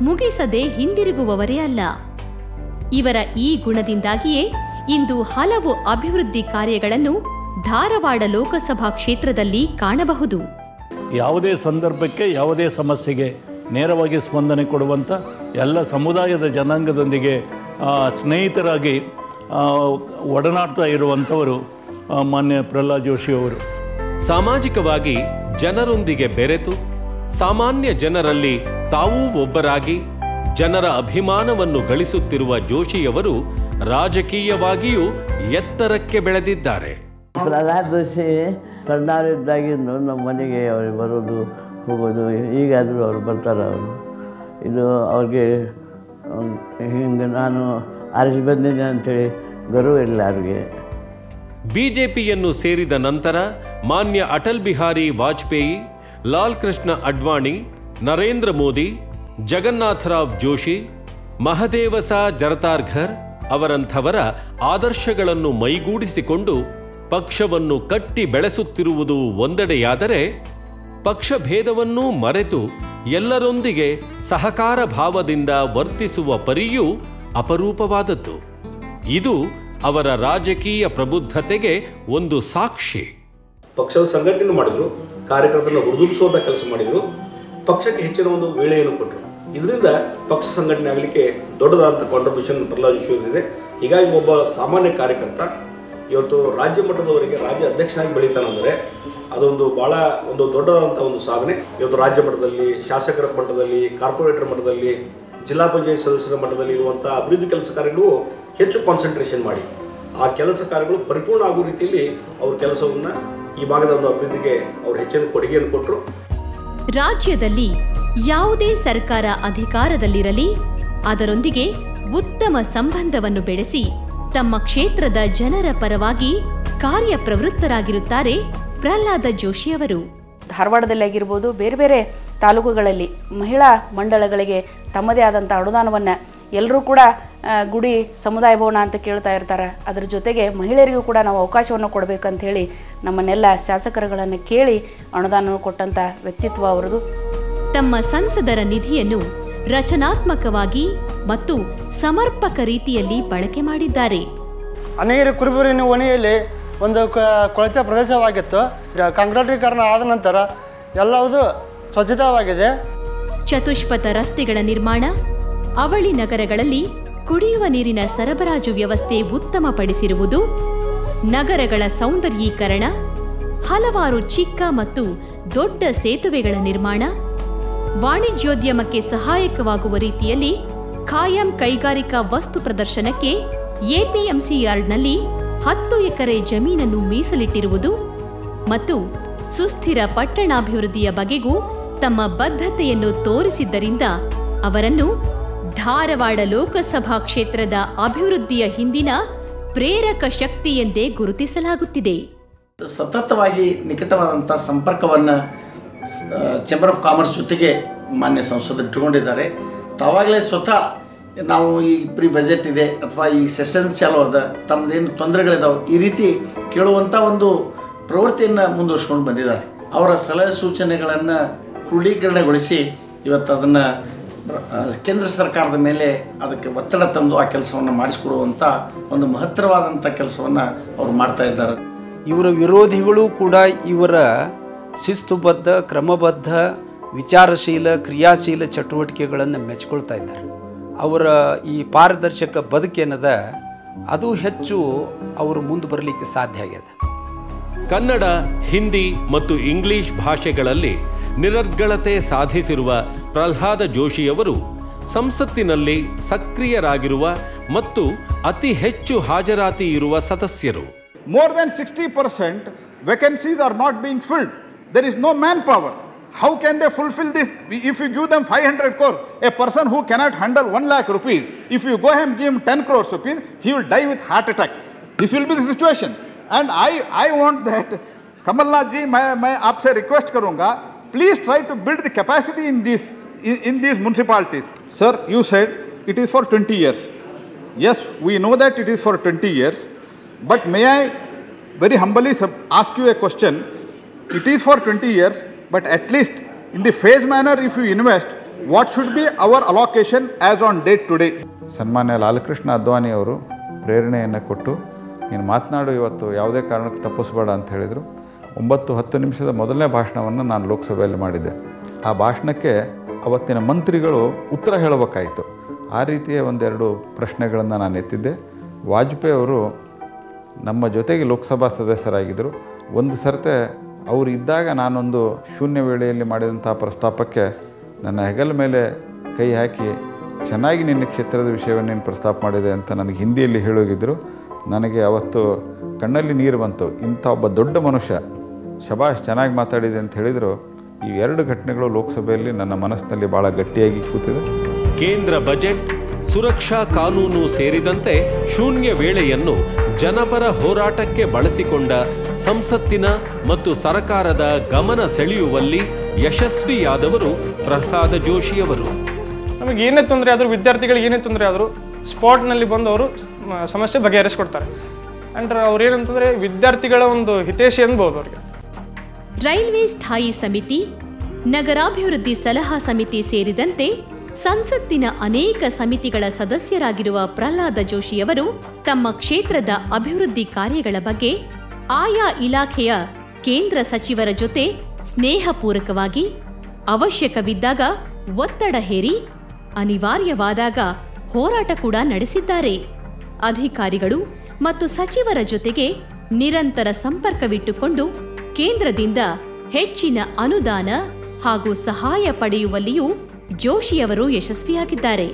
ಮುಗಿಸದೆ ಹಿಂದಿರುಗುವವರೇ ಅಲ್ಲ. ಇವರ ಈ ಗುಣದಿಂದಾಗಿಯೇ ಇಂದು ಹಲವು ಅಭಿವೃದ್ಧಿ ಕಾರ್ಯಗಳನ್ನು ಧಾರವಾಡ ಲೋಕಸಭಾ ಕ್ಷೇತ್ರದಲ್ಲಿ ಕಾಣಬಹುದು. ಯಾವುದೇ ಸಂದರ್ಭಕ್ಕೆ ಯಾವುದೇ ಸಮಸ್ಯೆಗೆ ನೇರವಾಗಿ ಸ್ಪಂದನೆ ಕೊಡುವಂಥ ಎಲ್ಲ ಸಮುದಾಯದ ಜನಾಂಗದೊಂದಿಗೆ ಸ್ನೇಹಿತರಾಗಿ ಒಡನಾಡ್ತಾ ಇರುವಂಥವರು ಮಾನ್ಯ ಪ್ರಹ್ಲಾದ್ ಜೋಶಿಯವರು. ಸಾಮಾಜಿಕವಾಗಿ ಜನರೊಂದಿಗೆ ಬೆರೆತು ಸಾಮಾನ್ಯ ಜನರಲ್ಲಿ ತಾವೂ ಒಬ್ಬರಾಗಿ ಜನರ ಅಭಿಮಾನವನ್ನು ಗಳಿಸುತ್ತಿರುವ ಜೋಶಿಯವರು ರಾಜಕೀಯವಾಗಿಯೂ ಎತ್ತರಕ್ಕೆ ಬೆಳೆದಿದ್ದಾರೆ. ಪ್ರಹ್ಲಾದ್ ಜೋಶಿ ಸಣ್ಣವರಿದ್ದಾಗಿಂದು ನಮ್ಮ ಮನೆಗೆ ಅವರು ಬರೋದು ಹೋಗೋದು, ಈಗಾದರೂ ಅವರು ಬರ್ತಾರೆ. ಅವರು ಇದು ಅವ್ರಿಗೆ ಹಿಂಗೆ ನಾನು ಆರಿಸಿ ಬಂದಿದ್ದೆ ಅಂಥೇಳಿ ಗೌರವ ಇಲ್ಲ ಅವ್ರಿಗೆ. ಬಿಜೆಪಿಯನ್ನು ಸೇರಿದ ನಂತರ ಮಾನ್ಯ ಅಟಲ್ ಬಿಹಾರಿ ವಾಜಪೇಯಿ, ಲಾಲ್ ಕೃಷ್ಣ ಅಡ್ವಾಣಿ, ನರೇಂದ್ರ ಮೋದಿ, ಜಗನ್ನಾಥರಾವ್ ಜೋಶಿ, ಮಹದೇವಸ ಜರತಾರ್ಘರ್ ಅವರಂಥವರ ಆದರ್ಶಗಳನ್ನು ಮೈಗೂಡಿಸಿಕೊಂಡು ಪಕ್ಷವನ್ನು ಕಟ್ಟಿ ಬೆಳೆಸುತ್ತಿರುವುದು ಒಂದೆಡೆಯಾದರೆ, ಪಕ್ಷಭೇದವನ್ನೂ ಮರೆತು ಎಲ್ಲರೊಂದಿಗೆ ಸಹಕಾರ ಭಾವದಿಂದ ವರ್ತಿಸುವ ಪರಿಯೂ ಅಪರೂಪವಾದದ್ದು. ಇದು ಅವರ ರಾಜಕೀಯ ಪ್ರಬುದ್ಧತೆಗೆ ಒಂದು ಸಾಕ್ಷಿ. ಪಕ್ಷದ ಸಂಘಟನೆ ಮಾಡಿದ್ರು, ಕಾರ್ಯಕರ್ತರನ್ನು ಹುರಿದುಂಬಿಸುವಂಥ ಕೆಲಸ ಮಾಡಿದರು, ಪಕ್ಷಕ್ಕೆ ಹೆಚ್ಚಿನ ಒಂದು ವೇಳೆಯನ್ನು ಕೊಟ್ಟರು. ಇದರಿಂದ ಪಕ್ಷ ಸಂಘಟನೆ ಆಗಲಿಕ್ಕೆ ದೊಡ್ಡದಾದಂಥ ಕಾಂಟ್ರಿಬ್ಯೂಷನ್ ಪ್ರಹ್ಲಾದ್ ಜೋಶಿ ಅವರಿದೆ. ಹೀಗಾಗಿ ಒಬ್ಬ ಸಾಮಾನ್ಯ ಕಾರ್ಯಕರ್ತ ಇವತ್ತು ರಾಜ್ಯ ಮಟ್ಟದವರೆಗೆ ರಾಜ್ಯ ಅಧ್ಯಕ್ಷನಾಗಿ ಬೆಳೀತಾನಂದರೆ ಅದೊಂದು ಭಾಳ ಒಂದು ದೊಡ್ಡದಾದಂಥ ಒಂದು ಸಾಧನೆ. ಇವತ್ತು ರಾಜ್ಯ ಮಟ್ಟದಲ್ಲಿ, ಶಾಸಕರ ಮಟ್ಟದಲ್ಲಿ, ಕಾರ್ಪೊರೇಟರ್ ಮಟ್ಟದಲ್ಲಿ, ಜಿಲ್ಲಾ ಪಂಚಾಯತ್ ಸದಸ್ಯರ ಮಟ್ಟದಲ್ಲಿ ಇರುವಂಥ ಅಭಿವೃದ್ಧಿ ಕೆಲಸ ಕಾರ್ಯಗಳು ಹೆಚ್ಚು ಕಾನ್ಸಂಟ್ರೇಷನ್ ಮಾಡಿ ಆ ಕೆಲಸ ಕಾರ್ಯಗಳು ಪರಿಪೂರ್ಣ ಆಗುವ ರೀತಿಯಲ್ಲಿ ಅವ್ರ ಕೆಲಸವನ್ನು ಈ ಭಾಗದ ಒಂದು ಅಭಿವೃದ್ಧಿಗೆ ಅವರು ಹೆಚ್ಚಿನ ಕೊಡುಗೆಯನ್ನು ಕೊಟ್ಟರು. ರಾಜ್ಯದಲ್ಲಿ ಯಾವುದೇ ಸರ್ಕಾರ ಅಧಿಕಾರದಲ್ಲಿರಲಿ ಅದರೊಂದಿಗೆ ಉತ್ತಮ ಸಂಬಂಧವನ್ನು ಬೆಳೆಸಿ ತಮ್ಮ ಕ್ಷೇತ್ರದ ಜನರ ಪರವಾಗಿ ಕಾರ್ಯಪ್ರವೃತ್ತರಾಗಿರುತ್ತಾರೆ ಪ್ರಹ್ಲಾದ ಜೋಶಿಯವರು. ಧಾರವಾಡದಲ್ಲಿ ಆಗಿರ್ಬೋದು, ಬೇರೆ ಬೇರೆ ತಾಲೂಕುಗಳಲ್ಲಿ ಮಹಿಳಾ ಮಂಡಳಗಳಿಗೆ ತಮ್ಮದೇ ಆದಂಥ ಅನುದಾನವನ್ನು ಎಲ್ಲರೂ ಕೂಡ ಗುಡಿ ಸಮುದಾಯ ಭವನ ಅಂತ ಕೇಳ್ತಾ ಇರ್ತಾರೆ. ಅದರ ಜೊತೆಗೆ ಮಹಿಳೆಯರಿಗೂ ಕೂಡ ನಾವು ಅವಕಾಶವನ್ನು ಕೊಡಬೇಕಂತ ಹೇಳಿ ನಮ್ಮನ್ನೆಲ್ಲ ಶಾಸಕರುಗಳನ್ನು ಕೇಳಿ ಅನುದಾನ ಕೊಟ್ಟಂಥ ವ್ಯಕ್ತಿತ್ವ ಅವರದು. ತಮ್ಮ ಸಂಸದರ ನಿಧಿಯನ್ನು ರಚನಾತ್ಮಕವಾಗಿ ಮತ್ತು ಸಮರ್ಪಕ ರೀತಿಯಲ್ಲಿ ಬಳಕೆ ಮಾಡಿದ್ದಾರೆ. ಅನಗಿರಿ ಕುರುಬೂರಿನ ಓಣಿಯಲ್ಲಿ ಒಂದು ಕೊಳಚೆ ಪ್ರದೇಶವಾಗಿತ್ತು. ಕಾಂಕ್ರೀಟೀಕರಣ ಆದ ನಂತರ ಎಲ್ಲವೂ ಸ್ವಚ್ಛತಾವಾಗಿದೆ. ಚತುಷ್ಪಥ ರಸ್ತೆಗಳ ನಿರ್ಮಾಣ, ಅವಳಿ ನಗರಗಳಲ್ಲಿ ಕುಡಿಯುವ ನೀರಿನ ಸರಬರಾಜು ವ್ಯವಸ್ಥೆ ಉತ್ತಮಪಡಿಸಿರುವುದು, ನಗರಗಳ ಸೌಂದರ್ಯೀಕರಣ, ಹಲವಾರು ಚಿಕ್ಕ ಮತ್ತು ದೊಡ್ಡ ಸೇತುವೆಗಳ ನಿರ್ಮಾಣ, ವಾಣಿಜ್ಯೋದ್ಯಮಕ್ಕೆ ಸಹಾಯಕವಾಗುವ ರೀತಿಯಲ್ಲಿ ಖಾಯಂ ಕೈಗಾರಿಕಾ ವಸ್ತು ಪ್ರದರ್ಶನಕ್ಕೆ ಎಪಿಎಂಸಿ ಯಾರ್ಡ್ನಲ್ಲಿ 10 ಎಕರೆ ಜಮೀನನ್ನು ಮೀಸಲಿಟ್ಟಿರುವುದು ಮತ್ತು ಸುಸ್ಥಿರ ಪಟ್ಟಣಾಭಿವೃದ್ಧಿಯ ಬಗೆಗೂ ತಮ್ಮ ಬದ್ಧತೆಯನ್ನು ತೋರಿಸಿದ್ದರಿಂದ ಅವರನ್ನು ಧಾರವಾಡ ಲೋಕಸಭಾ ಕ್ಷೇತ್ರದ ಅಭಿವೃದ್ಧಿಯ ಹಿಂದಿನ ಪ್ರೇರಕ ಶಕ್ತಿ ಎಂದೇ ಗುರುತಿಸಲಾಗುತ್ತಿದೆ. ಸತತವಾಗಿ ನಿಕಟವಾದಂಥ ಸಂಪರ್ಕವನ್ನು ಚೇಂಬರ್ ಆಫ್ ಕಾಮರ್ಸ್ ಜೊತೆಗೆ ಮಾನ್ಯ ಸಂಸದರು ಇಟ್ಟುಕೊಂಡಿದ್ದಾರೆ. ತಾವಾಗಲೇ ಸ್ವತಃ ನಾವು ಈ ಪ್ರೀ ಬಜೆಟ್ ಇದೆ ಅಥವಾ ಈ ಸೆಷನ್ ಚಾಲೂ ಅದ, ತಮ್ಮದೇನು ತೊಂದರೆಗಳಿದಾವೆ ಈ ರೀತಿ ಕೇಳುವಂಥ ಒಂದು ಪ್ರವೃತ್ತಿಯನ್ನು ಮುಂದುವರ್ಸ್ಕೊಂಡು ಬಂದಿದ್ದಾರೆ. ಅವರ ಸಲಹೆ ಸೂಚನೆಗಳನ್ನು ಕ್ರೋಢೀಕರಣಗೊಳಿಸಿ ಇವತ್ತು ಅದನ್ನು ಕೇಂದ್ರ ಸರ್ಕಾರದ ಮೇಲೆ ಅದಕ್ಕೆ ಒತ್ತಡ ತಂದು ಆ ಕೆಲಸವನ್ನು ಮಾಡಿಸಿಕೊಡುವಂಥ ಒಂದು ಮಹತ್ತರವಾದಂಥ ಕೆಲಸವನ್ನು ಅವರು ಮಾಡ್ತಾ ಇದ್ದಾರೆ. ಇವರ ವಿರೋಧಿಗಳು ಕೂಡ ಇವರ ಶಿಸ್ತುಬದ್ಧ, ಕ್ರಮಬದ್ಧ, ವಿಚಾರಶೀಲ, ಕ್ರಿಯಾಶೀಲ ಚಟುವಟಿಕೆಗಳನ್ನು ಮೆಚ್ಕೊಳ್ತಾ ಇದ್ದಾರೆ. ಅವರ ಈ ಪಾರದರ್ಶಕ ಬದುಕೇನದ ಅದು ಹೆಚ್ಚು ಅವರು ಮುಂದೆ ಬರಲಿಕ್ಕೆ ಸಾಧ್ಯ ಆಗಿದೆ. ಕನ್ನಡ, ಹಿಂದಿ ಮತ್ತು ಇಂಗ್ಲಿಷ್ ಭಾಷೆಗಳಲ್ಲಿ ನಿರರ್ಗಳತೆ ಸಾಧಿಸಿರುವ ಪ್ರಹ್ಲಾದ ಜೋಶಿಯವರು ಸಂಸತ್ತಿನಲ್ಲಿ ಸಕ್ರಿಯರಾಗಿರುವ ಮತ್ತು ಅತಿ ಹೆಚ್ಚು ಹಾಜರಾತಿ ಇರುವ ಸದಸ್ಯರು. More than 60% vacancies are not being filled. There is no manpower. How can they fulfill this? If you give them 500 crore, a person who cannot handle 1 lakh rupees, if you go and give him 10 crores rupees, he will die with heart attack. This will be the situation. And I want that, Kamalnath ji, मैं आपसे request करूँगा, please try to build the capacity in these municipalities. Sir, you said it is for 20 years. Yes, we know that it is for 20 years. But may I very humbly ask you a question? It is for 20 years, but at least in the phase manner, if you invest, what should be our allocation as on date today? ಸನ್ಮಾನ್ಯ ಲಾಲ್ಕೃಷ್ಣ ಅದ್ವಾನಿ ಅವರು ಪ್ರೇರಣೆಯನ್ನು ಕೊಟ್ಟು ನೀನು ಮಾತನಾಡು, ಇವತ್ತು ಯಾವುದೇ ಕಾರಣಕ್ಕೆ ತಪ್ಪಿಸಬೇಡ ಅಂತ ಹೇಳಿದರು. 9-10 ನಿಮಿಷದ ಮೊದಲನೇ ಭಾಷಣವನ್ನು ನಾನು ಲೋಕಸಭೆಯಲ್ಲಿ ಮಾಡಿದ್ದೆ. ಆ ಭಾಷಣಕ್ಕೆ ಅವತ್ತಿನ ಮಂತ್ರಿಗಳು ಉತ್ತರ ಹೇಳಬೇಕಾಯಿತು. ಆ ರೀತಿಯ ಒಂದೆರಡು ಪ್ರಶ್ನೆಗಳನ್ನು ನಾನು ಎತ್ತಿದ್ದೆ. ವಾಜಪೇಯಿ ಅವರು ನಮ್ಮ ಜೊತೆಗೆ ಲೋಕಸಭಾ ಸದಸ್ಯರಾಗಿದ್ದರು. ಒಂದು ಸರ್ತೆ ಅವರು ಇದ್ದಾಗ ನಾನೊಂದು ಶೂನ್ಯ ವೇಳೆಯಲ್ಲಿ ಮಾಡಿದಂಥ ಪ್ರಸ್ತಾಪಕ್ಕೆ ನನ್ನ ಹೆಗಲ ಮೇಲೆ ಕೈ ಹಾಕಿ, ಚೆನ್ನಾಗಿ ನಿನ್ನ ಕ್ಷೇತ್ರದ ವಿಷಯವನ್ನು ನೀನು ಪ್ರಸ್ತಾಪ ಮಾಡಿದೆ ಅಂತ ನನಗೆ ಹಿಂದಿಯಲ್ಲಿ ಹೇಳೋಗಿದ್ದರು. ನನಗೆ ಅವತ್ತು ಕಣ್ಣಲ್ಲಿ ನೀರು ಬಂತು. ಇಂಥ ಒಬ್ಬ ದೊಡ್ಡ ಮನುಷ್ಯ, ಶಬಾಷ್ ಚೆನ್ನಾಗಿ ಮಾತಾಡಿದೆ ಅಂತ ಹೇಳಿದರು. ಈ 2 ಘಟನೆಗಳು ಲೋಕಸಭೆಯಲ್ಲಿ ನನ್ನ ಮನಸ್ಸಿನಲ್ಲಿ ಭಾಳ ಗಟ್ಟಿಯಾಗಿ ಕೂತಿದೆ. ಕೇಂದ್ರ ಬಜೆಟ್, ಸುರಕ್ಷಾ ಕಾನೂನು ಸೇರಿದಂತೆ ಶೂನ್ಯ ವೇಳೆಯನ್ನು ಜನಪರ ಹೋರಾಟಕ್ಕೆ ಬಳಸಿಕೊಂಡ ಸಂಸತ್ತಿನ ಮತ್ತು ಸರ್ಕಾರದ ಗಮನ ಸೆಳೆಯುವಲ್ಲಿ ಯಶಸ್ವಿಯಾದವರು ಪ್ರಹ್ಲಾದ ಜೋಶಿಯವರು. ನಮಗೆ ಏನೇ ತೊಂದರೆ ಆದರೂ, ವಿದ್ಯಾರ್ಥಿಗಳಿಗೆ ಏನೇ ತೊಂದರೆ ಆದರೂ ಸ್ಪಾಟ್ನಲ್ಲಿ ಬಂದು ಅವರು ಸಮಸ್ಯೆ ಬಗೆಹರಿಸ್ಕೊಡ್ತಾರೆ. ಆ್ಯಂಡ್ ಅವ್ರು ಏನಂತಂದರೆ ವಿದ್ಯಾರ್ಥಿಗಳ ಒಂದು ಹಿತೈಷಿ ಅನ್ಬೋದು ಅವ್ರಿಗೆ. ರೈಲ್ವೆ ಸ್ಥಾಯಿ ಸಮಿತಿ, ನಗರಾಭಿವೃದ್ಧಿ ಸಲಹಾ ಸಮಿತಿ ಸೇರಿದಂತೆ ಸಂಸತ್ತಿನ ಅನೇಕ ಸಮಿತಿಗಳ ಸದಸ್ಯರಾಗಿರುವ ಪ್ರಹ್ಲಾದ ಜೋಶಿಯವರು ತಮ್ಮ ಕ್ಷೇತ್ರದ ಅಭಿವೃದ್ಧಿ ಕಾರ್ಯಗಳ ಬಗ್ಗೆ ಆಯಾ ಇಲಾಖೆಯ ಕೇಂದ್ರ ಸಚಿವರ ಜೊತೆ ಸ್ನೇಹಪೂರ್ವಕವಾಗಿ, ಅವಶ್ಯಕವಿದ್ದಾಗ ಒತ್ತಡ ಹೇರಿ, ಅನಿವಾರ್ಯವಾದಾಗ ಹೋರಾಟ ಕೂಡ ನಡೆಸಿದ್ದಾರೆ. ಅಧಿಕಾರಿಗಳು ಮತ್ತು ಸಚಿವರ ಜೊತೆಗೆ ನಿರಂತರ ಸಂಪರ್ಕವಿಟ್ಟುಕೊಂಡು ಕೇಂದ್ರದಿಂದ ಹೆಚ್ಚಿನ ಅನುದಾನ ಹಾಗೂ ಸಹಾಯ ಪಡೆಯುವಲ್ಲಿಯೂ ಜೋಶಿಯವರು ಯಶಸ್ವಿಯಾಗಿದ್ದಾರೆ.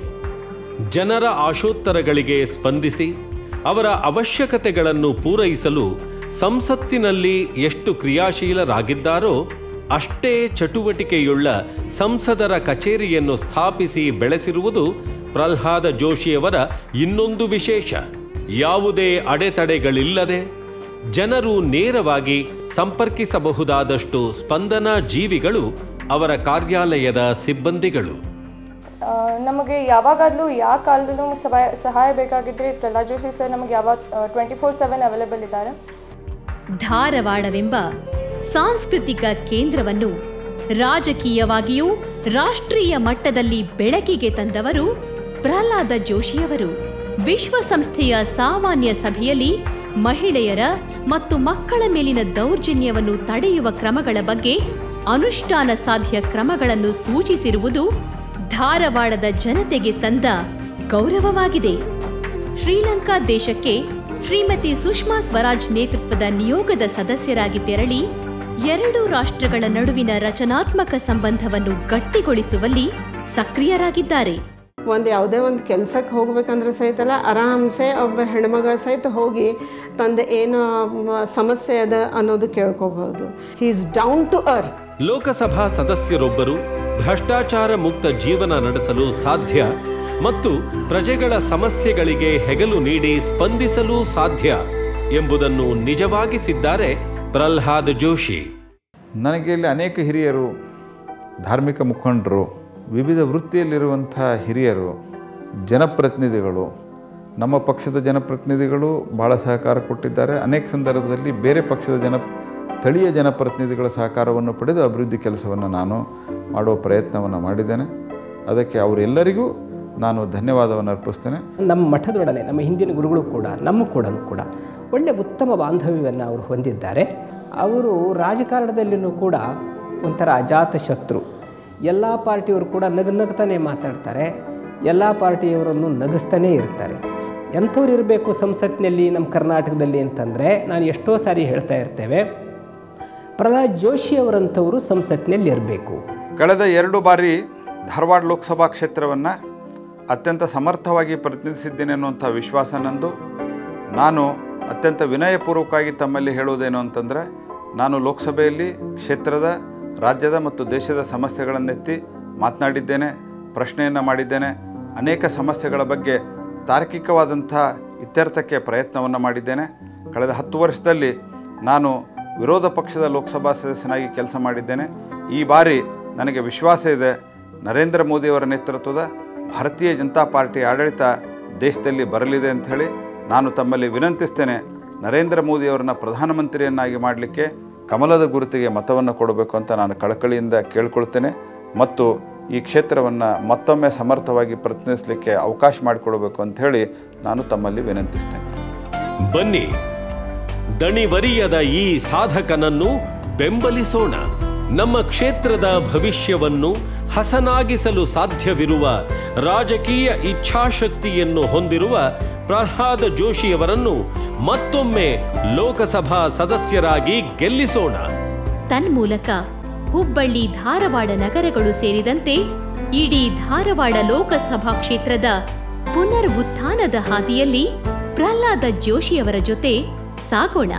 ಜನರ ಆಶೋತ್ತರಗಳಿಗೆ ಸ್ಪಂದಿಸಿ ಅವರ ಅವಶ್ಯಕತೆಗಳನ್ನು ಪೂರೈಸಲು ಸಂಸತ್ತಿನಲ್ಲಿ ಎಷ್ಟು ಕ್ರಿಯಾಶೀಲರಾಗಿದ್ದಾರೋ ಅಷ್ಟೇ ಚಟುವಟಿಕೆಯುಳ್ಳ ಸಂಸದರ ಕಚೇರಿಯನ್ನು ಸ್ಥಾಪಿಸಿ ಬೆಳೆಸಿರುವುದು ಪ್ರಹ್ಲಾದ ಜೋಶಿಯವರ ಇನ್ನೊಂದು ವಿಶೇಷ. ಯಾವುದೇ ಅಡೆತಡೆಗಳಿಲ್ಲದೆ ಜನರು ನೇರವಾಗಿ ಸಂಪರ್ಕಿಸಬಹುದಾದಷ್ಟು ಸ್ಪಂದನಾ ಜೀವಿಗಳು ಅವರ ಕಾರ್ಯಾಲಯದ ಸಿಬ್ಬಂದಿಗಳು. ನಮಗೆ ಯಾವಾಗಲೂ ಯಾವ ಕಾಲದಲ್ಲೂ ಸಹಾಯ ಬೇಕಾಗಿದ್ದರೆ ಪ್ರಹ್ಲಾದ್ ಜೋಶಿ ಸರ್ ನಮಗೆ ಯಾವಾಗ 24/7 ಅವೈಲೇಬಲ್ ಇದ್ದಾರೆ. ಧಾರವಾಡವೆಂಬ ಸಾಂಸ್ಕೃತಿಕ ಕೇಂದ್ರವನ್ನು ರಾಜಕೀಯವಾಗಿಯೂ ರಾಷ್ಟ್ರೀಯ ಮಟ್ಟದಲ್ಲಿ ಬೆಳಕಿಗೆ ತಂದವರು ಪ್ರಹ್ಲಾದ ಜೋಶಿಯವರು. ವಿಶ್ವಸಂಸ್ಥೆಯ ಸಾಮಾನ್ಯ ಸಭೆಯಲ್ಲಿ ಮಹಿಳೆಯರ ಮತ್ತು ಮಕ್ಕಳ ಮೇಲಿನ ದೌರ್ಜನ್ಯವನ್ನು ತಡೆಯುವ ಕ್ರಮಗಳ ಬಗ್ಗೆ ಅನುಷ್ಠಾನ ಸಾಧ್ಯ ಕ್ರಮಗಳನ್ನು ಸೂಚಿಸಿರುವುದು ಧಾರವಾಡದ ಜನತೆಗೆ ಸಂದ ಗೌರವವಾಗಿದೆ. ಶ್ರೀಲಂಕಾ ದೇಶಕ್ಕೆ ಶ್ರೀಮತಿ ಸುಷ್ಮಾ ಸ್ವರಾಜ್ ನೇತೃತ್ವದ ನಿಯೋಗದ ಸದಸ್ಯರಾಗಿ ತೆರಳಿ 2 ರಾಷ್ಟ್ರಗಳ ನಡುವಿನ ರಚನಾತ್ಮಕ ಸಂಬಂಧವನ್ನು ಗಟ್ಟಿಗೊಳಿಸುವಲ್ಲಿ ಸಕ್ರಿಯರಾಗಿದ್ದಾರೆ. ಯಾವುದೇ ಒಂದು ಕೆಲಸಕ್ಕೆ ಹೋಗ್ಬೇಕಂದ್ರೆ ಸಹಿತಲ್ಲ ಆರಾಮ್ಸೆ ಒಬ್ಬ ಹೆಣ್ಮಗಳ ಸಹಿತ ಹೋಗಿ ತಂದೆ ಏನು ಸಮಸ್ಯೆ ಅದ ಅನ್ನೋದು ಕೇಳ್ಕೋಬಹುದು. He is down to earth. Lok Sabha ಸದಸ್ಯರೊಬ್ಬರು ಭ್ರಷ್ಟಾಚಾರ ಮುಕ್ತ ಜೀವನ ನಡೆಸಲು ಸಾಧ್ಯ ಮತ್ತು ಪ್ರಜೆಗಳ ಸಮಸ್ಯೆಗಳಿಗೆ ಹೆಗಲು ನೀಡಿ ಸ್ಪಂದಿಸಲು ಸಾಧ್ಯ ಎಂಬುದನ್ನು ನಿಜವಾಗಿಸಿದ್ದಾರೆ ಪ್ರಹ್ಲಾದ್ ಜೋಶಿ. ನನಗೆ ಇಲ್ಲಿ ಅನೇಕ ಹಿರಿಯರು, ಧಾರ್ಮಿಕ ಮುಖಂಡರು, ವಿವಿಧ ವೃತ್ತಿಯಲ್ಲಿರುವಂಥ ಹಿರಿಯರು, ಜನಪ್ರತಿನಿಧಿಗಳು, ನಮ್ಮ ಪಕ್ಷದ ಜನಪ್ರತಿನಿಧಿಗಳು ಭಾಳ ಸಹಕಾರ ಕೊಟ್ಟಿದ್ದಾರೆ. ಅನೇಕ ಸಂದರ್ಭದಲ್ಲಿ ಬೇರೆ ಪಕ್ಷದ ಸ್ಥಳೀಯ ಜನಪ್ರತಿನಿಧಿಗಳ ಸಹಕಾರವನ್ನು ಪಡೆದು ಅಭಿವೃದ್ಧಿ ಕೆಲಸವನ್ನು ನಾನು ಮಾಡುವ ಪ್ರಯತ್ನವನ್ನು ಮಾಡಿದ್ದೇನೆ. ಅದಕ್ಕೆ ಅವರೆಲ್ಲರಿಗೂ ನಾನು ಧನ್ಯವಾದವನ್ನು ಅರ್ಪಿಸ್ತೇನೆ. ನಮ್ಮ ಮಠದೊಡನೆ ನಮ್ಮ ಹಿಂದಿನ ಗುರುಗಳು ಕೂಡ ನಮ್ಮ ಕೂಡ ಒಳ್ಳೆಯ ಉತ್ತಮ ಬಾಂಧವ್ಯವನ್ನು ಅವರು ಹೊಂದಿದ್ದಾರೆ. ಅವರು ರಾಜಕಾರಣದಲ್ಲಿಯೂ ಕೂಡ ಒಂಥರ ಅಜಾತ ಶತ್ರು. ಎಲ್ಲ ಪಾರ್ಟಿಯವರು ಕೂಡ ನಗ್ತಾನೆ ಮಾತಾಡ್ತಾರೆ. ಎಲ್ಲ ಪಾರ್ಟಿಯವರನ್ನು ನಗಿಸ್ತಾನೇ ಇರ್ತಾರೆ. ಎಂಥವ್ರು ಇರಬೇಕು ಸಂಸತ್ತಿನಲ್ಲಿ ನಮ್ಮ ಕರ್ನಾಟಕದಲ್ಲಿ ಅಂತಂದರೆ, ನಾನು ಎಷ್ಟೋ ಸಾರಿ ಹೇಳ್ತಾ ಇರ್ತೇವೆ, ಪ್ರಹ್ಲಾದ್ ಜೋಶಿಯವರಂಥವರು ಸಂಸತ್ತಿನಲ್ಲಿ ಇರಬೇಕು. ಕಳೆದ 2 ಬಾರಿ ಧಾರವಾಡ ಲೋಕಸಭಾ ಕ್ಷೇತ್ರವನ್ನು ಅತ್ಯಂತ ಸಮರ್ಥವಾಗಿ ಪ್ರತಿನಿಧಿಸಿದ್ದೇನೆ ಅನ್ನುವಂಥ ವಿಶ್ವಾಸ ನಂದು. ನಾನು ಅತ್ಯಂತ ವಿನಯಪೂರ್ವಕವಾಗಿ ತಮ್ಮಲ್ಲಿ ಹೇಳುವುದೇನು ಅಂತಂದರೆ, ನಾನು ಲೋಕಸಭೆಯಲ್ಲಿ ಕ್ಷೇತ್ರದ, ರಾಜ್ಯದ ಮತ್ತು ದೇಶದ ಸಮಸ್ಯೆಗಳನ್ನೆತ್ತಿ ಮಾತನಾಡಿದ್ದೇನೆ, ಪ್ರಶ್ನೆಯನ್ನು ಮಾಡಿದ್ದೇನೆ. ಅನೇಕ ಸಮಸ್ಯೆಗಳ ಬಗ್ಗೆ ತಾರ್ಕಿಕವಾದಂಥ ಇತ್ಯರ್ಥಕ್ಕೆ ಪ್ರಯತ್ನವನ್ನು ಮಾಡಿದ್ದೇನೆ. ಕಳೆದ 10 ವರ್ಷದಲ್ಲಿ ನಾನು ವಿರೋಧ ಪಕ್ಷದ ಲೋಕಸಭಾ ಸದಸ್ಯನಾಗಿ ಕೆಲಸ ಮಾಡಿದ್ದೇನೆ. ಈ ಬಾರಿ ನನಗೆ ವಿಶ್ವಾಸ ಇದೆ, ನರೇಂದ್ರ ಮೋದಿಯವರ ನೇತೃತ್ವದ ಭಾರತೀಯ ಜನತಾ ಪಾರ್ಟಿ ಆಡಳಿತ ದೇಶದಲ್ಲಿ ಬರಲಿದೆ ಅಂಥೇಳಿ ನಾನು ತಮ್ಮಲ್ಲಿ ವಿನಂತಿಸ್ತೇನೆ. ನರೇಂದ್ರ ಮೋದಿಯವರನ್ನ ಪ್ರಧಾನಮಂತ್ರಿಯನ್ನಾಗಿ ಮಾಡಲಿಕ್ಕೆ ಕಮಲದ ಗುರುತಿಗೆ ಮತವನ್ನು ಕೊಡಬೇಕು ಅಂತ ನಾನು ಕಳಕಳಿಯಿಂದ ಕೇಳ್ಕೊಳ್ತೇನೆ ಮತ್ತು ಈ ಕ್ಷೇತ್ರವನ್ನು ಮತ್ತೊಮ್ಮೆ ಸಮರ್ಥವಾಗಿ ಪ್ರತಿನಿಧಿಸಲಿಕ್ಕೆ ಅವಕಾಶ ಮಾಡಿಕೊಡಬೇಕು ಅಂತ ಹೇಳಿ ನಾನು ತಮ್ಮಲ್ಲಿ ವಿನಂತಿಸ್ತೇನೆ. ಬನ್ನಿ, ದಣಿವರಿಯದ ಈ ಸಾಧಕನನ್ನು ಬೆಂಬಲಿಸೋಣ. ನಮ್ಮ ಕ್ಷೇತ್ರದ ಭವಿಷ್ಯವನ್ನು ಹಸನಾಗಿಸಲು ಸಾಧ್ಯವಿರುವ ರಾಜಕೀಯ ಇಚ್ಛಾಶಕ್ತಿಯನ್ನು ಹೊಂದಿರುವ ಪ್ರಹ್ಲಾದ್ ಜೋಶಿಯವರನ್ನು ಮತ್ತೊಮ್ಮೆ ಲೋಕಸಭಾ ಸದಸ್ಯರಾಗಿ ಗೆಲ್ಲಿಸೋಣ. ತನ್ಮೂಲಕ ಹುಬ್ಬಳ್ಳಿ, ಧಾರವಾಡ ನಗರಗಳು ಸೇರಿದಂತೆ ಇಡೀ ಧಾರವಾಡ ಲೋಕಸಭಾ ಕ್ಷೇತ್ರದ ಪುನರ್ ಉತ್ಥಾನದ ಹಾದಿಯಲ್ಲಿ ಪ್ರಹ್ಲಾದ ಜೋಶಿಯವರ ಜೊತೆ ಸಾಗೋಣ.